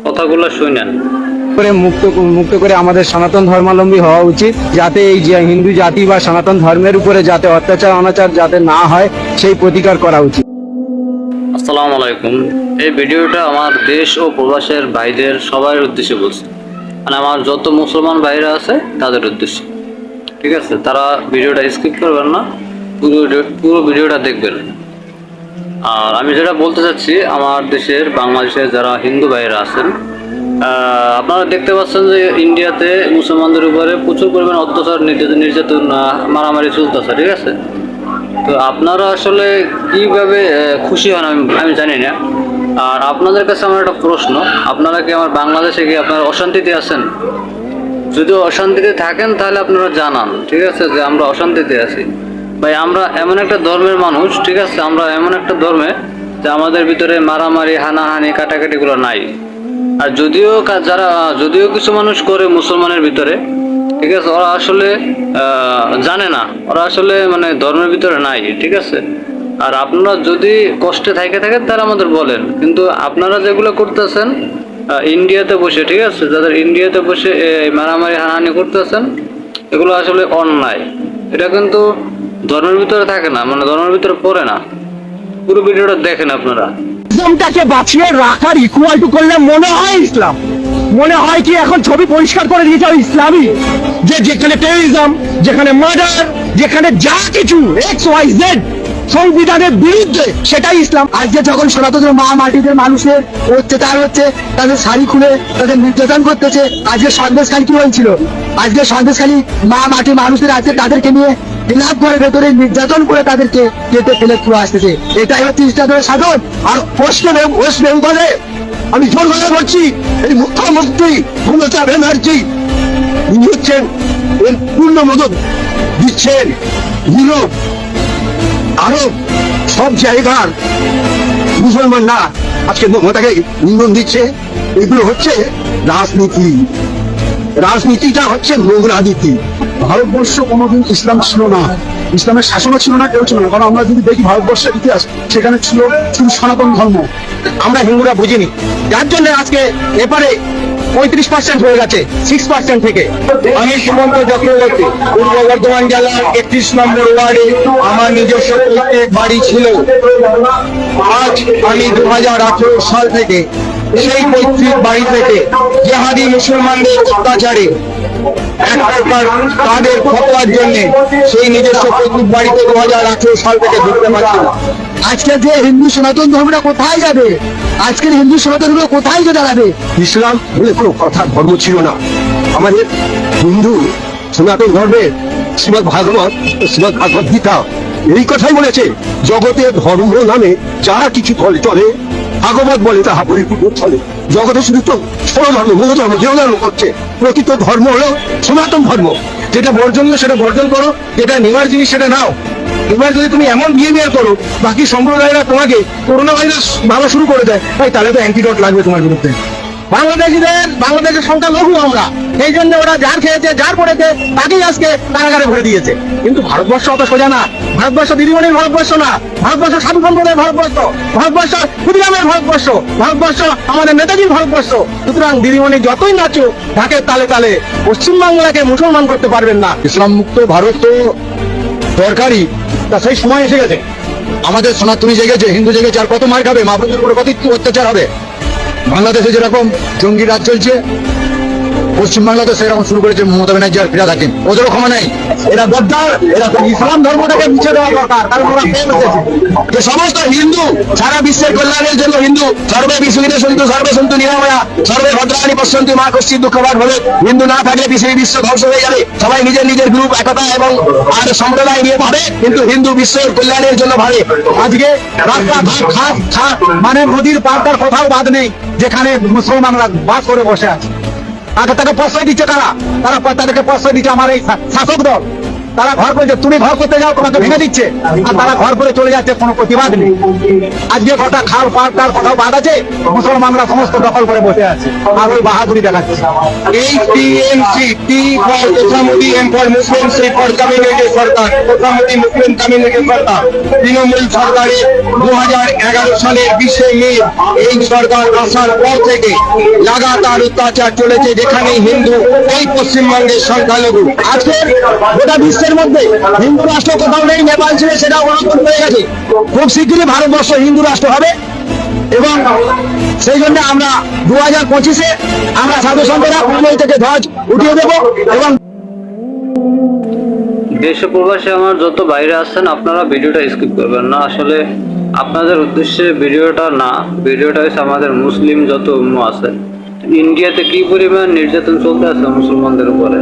কথাগুলো শুনেন। করে মুক্ত মুক্ত করে আমাদের সনাতন ধর্মাবলম্বী হওয়া উচিত, যাতে এই যে হিন্দু জাতি বা সনাতন ধর্মের উপরে যাতে অত্যাচার অনাচার যাতে না হয় সেই প্রতিকার করা উচিত। আসসালামু আলাইকুম। এই ভিডিওটা আমার দেশ ও প্রবাসের ভাইদের সবার উদ্দেশ্যে বলছি, মানে আমার যত মুসলমান ভাইরা আছে তাদের উদ্দেশ্যে। ঠিক আছে, তারা ভিডিওটা স্কিপ করবেন না, পুরো ভিডিওটা দেখবেন। আর আমি যেটা বলতে চাচ্ছি, আমার দেশের বাংলাদেশের যারা হিন্দু ভাইরা আছেন, আপনারা দেখতে পাচ্ছেন যে ইন্ডিয়াতে মুসলমানদের উপরে প্রচুর পরিমাণে অত্যাচার নির্যাতন মারামারি চলতেছে। ঠিক আছে, তো আপনারা আসলে কিভাবে খুশি হন আমি জানি না। আর আপনাদের কাছে আমার একটা প্রশ্ন, আপনারা কি আমার বাংলাদেশে কি আপনারা অশান্তিতে আছেন? যদি অশান্তিতে থাকেন তাহলে আপনারা জানান, ঠিক আছে, যে আমরা অশান্তিতে আছি। ভাই, আমরা এমন একটা ধর্মের মানুষ, ঠিক আছে, আমরা এমন একটা ধর্মে যে আমাদের ভিতরে মারামারি হানাহানি কাটাকাটিগুলো নাই। আর যদিও কিছু মানুষ করে মুসলমানের ভিতরে, ঠিক আছে, ওরা আসলে জানে না, ওরা আসলে মানে ধর্মের ভিতরে নাই। ঠিক আছে, আর আপনারা যদি কষ্টে থাকেন তাহলে আমাদের বলেন, কিন্তু আপনারা যেগুলো করতেছেন ইন্ডিয়াতে বসে, ঠিক আছে, যাদের ইন্ডিয়াতে বসে এই মারামারি হানাহানি করতেছেন, এগুলো আসলে অন্যায়। এটা কিন্তু ধর্মের ভিতরে থাকে না, মানে ধর্মের ভিতরে পড়ে না। পুরো ভিডিওটা দেখেন আপনারা। ইসলামটাকে বাঁচিয়ে রাখার ইকুয়াল টু করলে মনে হয় ইসলাম, মনে হয় কি এখন ছবি পরিষ্কার করে দিয়েছে ইসলামী, যে যেখানে টেররিজম, যেখানে মার্ডার, যেখানে যা কিছু XYZ সংবিধানের বিরুদ্ধে সেটাই ইসলাম। আজকে যখন সনাতন মা মাটিদের মানুষের অত্যাচার হচ্ছে, তাদের শাড়ি খুলে তাদের নির্যাতন করতেছে, আজকে সন্দেশখালী কি হয়েছিল, আজকে সন্দেশখালী মা মাটির মানুষের আছে তাদেরকে নিয়ে খিলাফ ঘরের ভেতরে নির্যাতন করে তাদেরকে কেটে ফেলে পুরো আসতেছে। এটাই হচ্ছে ইসলামের সাধন। আর ওয়েস্ট বেঙ্গলে আমি জোর কথা বলছি, এই মুখ্যমন্ত্রী মমতা ব্যানার্জি উনি হচ্ছেন এর পূর্ণ মদত দিচ্ছেন। ইউরোপ, আরব সব জায়গার মুসলমানরা আজকে মমতাকে ইন্ধন দিচ্ছে। এগুলো হচ্ছে রাজনীতি, রাজনীতিটা হচ্ছে লোক রাজনীতি। ভারতবর্ষ কোনোদিন ইসলাম ছিল না, ইসলামের শাসনও ছিল না, কেউ ছিল না। কারণ আমরা যদি দেখি ভারতবর্ষের ইতিহাস, সেখানে ছিল শুধু সনাতন ধর্ম, আমরা হিন্দুরা বুঝিনি। যার জন্য আজকে এবারে 35% হয়ে গেছে 6% থেকে। আমি সুমন্ত চক্রবর্তী, পূর্ব বর্ধমান জেলার 31 নম্বর ওয়ার্ডে আমার নিজস্ব প্রত্যেক বাড়ি ছিল। আজ আমি 2018 সাল থেকে সেই পৈতৃক বাড়ি থেকে জেহাদি মুসলমানদের অত্যাচারে এক প্রকার তাদের ফতোয়ার জন্য সেই নিজস্ব পৈতৃক বাড়িতে 2018 সাল থেকে ঢুকতে পারছি না। আজকে যে হিন্দু সনাতন ধর্মটা কোথায় যাবে? আজকের হিন্দু সনাতন ধর্ম কোথায় যে দাঁড়াবে? ইসলাম বলে কোনো কথা ধর্ম ছিল না। আমাদের হিন্দু সনাতন ধর্মের শ্রীমদ ভাগবত, শ্রীমদ ভাগবত গীতা এই কথাই বলেছে, জগতে ধর্ম নামে যা কিছু চলে, ভাগবত বলে তাহা পরিপূর্ণ চলে। জগতে শুধু তো ছোট ধর্ম, মূল ধর্ম যে ধর্ম করছে, প্রকৃত ধর্ম হলো সনাতন ধর্ম। যেটা বর্জনীয় সেটা বর্জন করো, যেটা নেওয়ার জিনিস সেটা নাও। এবার যদি তুমি এমন বিহেভিয়ার করো, বাকি সম্প্রদায়রা তোমাকে করোনা ভাইরাস ভালো শুরু করে দেয়, তাহলে তো অ্যান্টিডোট লাগবে তোমার বিরুদ্ধে। বাংলাদেশের সংখ্যা লঘু আমরা, এই জন্য ওরা যার খেয়েছে যার পড়েছে তাকেই আজকে কারাগারে ভরে দিয়েছে। কিন্তু ভারতবর্ষ অত সোজা না। ভারতবর্ষ দিদিমণির ভারতবর্ষ না, ভারতবর্ষ সাধু সম্প্রদায়ের ভারতবর্ষ, ভারতবর্ষ ক্ষুদিরামের ভারতবর্ষ, ভারতবর্ষ আমাদের নেতাজির ভারতবর্ষ। সুতরাং দিদিমণি যতই নাচো ঢাকের তালে তালে পশ্চিমবাংলাকে মুসলমান করতে পারবেন না। ইসলাম মুক্ত ভারত তো দরকারি, তা সেই সময় এসে গেছে। আমাদের সনাতনী জেগেছে, হিন্দু জেগেছে, আর কত মার খাবে, মা বোনদের উপরে কত অত্যাচার হবে। বাংলাদেশে যেরকম জঙ্গি রাজ চলছে, পশ্চিমবাংলাতে সেরকম শুরু করেছে মমতা ব্যানার্জি আর ফিরাদ হাকিম। ওদেরও ক্ষমা নেই, এরা গদ্দার। এরা ইসলাম ধর্মটাকে মুছে দেওয়া দরকার, কারণ ওরা যে সমস্ত হিন্দু সারা বিশ্বের কল্যাণের জন্য হিন্দু, সর্বে বিশ্বজিতে সন্তু সর্বে সন্তু নিরাময়া সর্বে ভদ্রাণী পশ্যন্তু মা কশ্চিৎ দুঃখভাগ ভবে। হিন্দু না থাকলে পৃথিবী বিশ্ব ধ্বংস হয়ে যাবে। সবাই নিজের নিজের গ্রুপ একতা এবং আর সম্প্রদায় নিয়ে ভাবে, কিন্তু হিন্দু বিশ্বের কল্যাণের জন্য ভাবে। আজকে মানে নদীর পাড়টার কোথাও বাদ নেই যেখানে মুসলমানরা বাস করে বসে আছে। তাকে প্রশ্রয় দিচ্ছে তারা তাদেরকে প্রশ্রয় দিচ্ছে আমার এই শাসক দল। তারা ঘর করছে, তুমি ঘর করতে যাও তোমাকে ভেঙে দিচ্ছে, আর তারা ঘর করে চলে যাচ্ছে, কোনো প্রতিবাদ নেই। আজকে গোটা খাল পাড় তার কোথাও বাদ আছে, মুসলমানরা সমস্ত দখল করে বসে আছে আর ওই বাহাদুরি দেখাচ্ছে। এই টিএমসি, টি ফর তোষামোদী, M for Muslim, C for community সরকার, তোষামোদী মুসলিম কমিউনিটি সরকার, তৃণমূল সরকারে 2011 সালের 20শে মে এই সরকার আসার পর থেকে লাগাতার অত্যাচার চলেছে, যেখানে হিন্দু এই পশ্চিমবঙ্গের সংখ্যালঘু। আজকে গোটা বিশ্বের মধ্যে হিন্দু রাষ্ট্র কোথাও নেই, নেপাল ছিল সেটাও গণতন্ত্র হয়ে গেছে। খুব শীঘ্রই ভারতবর্ষ হিন্দু রাষ্ট্র হবে এবং সেই জন্য আমরা 2025-এ আমরা সাধু সন্তরা মুম্বাই থেকে ধ্বজ উঠিয়ে দেবো এবং দেশ ও প্রবাসে আমার যত বাইরে আছেন আপনারা ভিডিওটা স্কিপ করবেন না। আসলে আপনাদের উদ্দেশ্যে ভিডিওটা না, ভিডিওটা হচ্ছে আমাদের মুসলিম যত উম্মাহ আছে, ইন্ডিয়াতে কি পরিমাণ নির্যাতন চলতে আছে মুসলমানদের উপরে,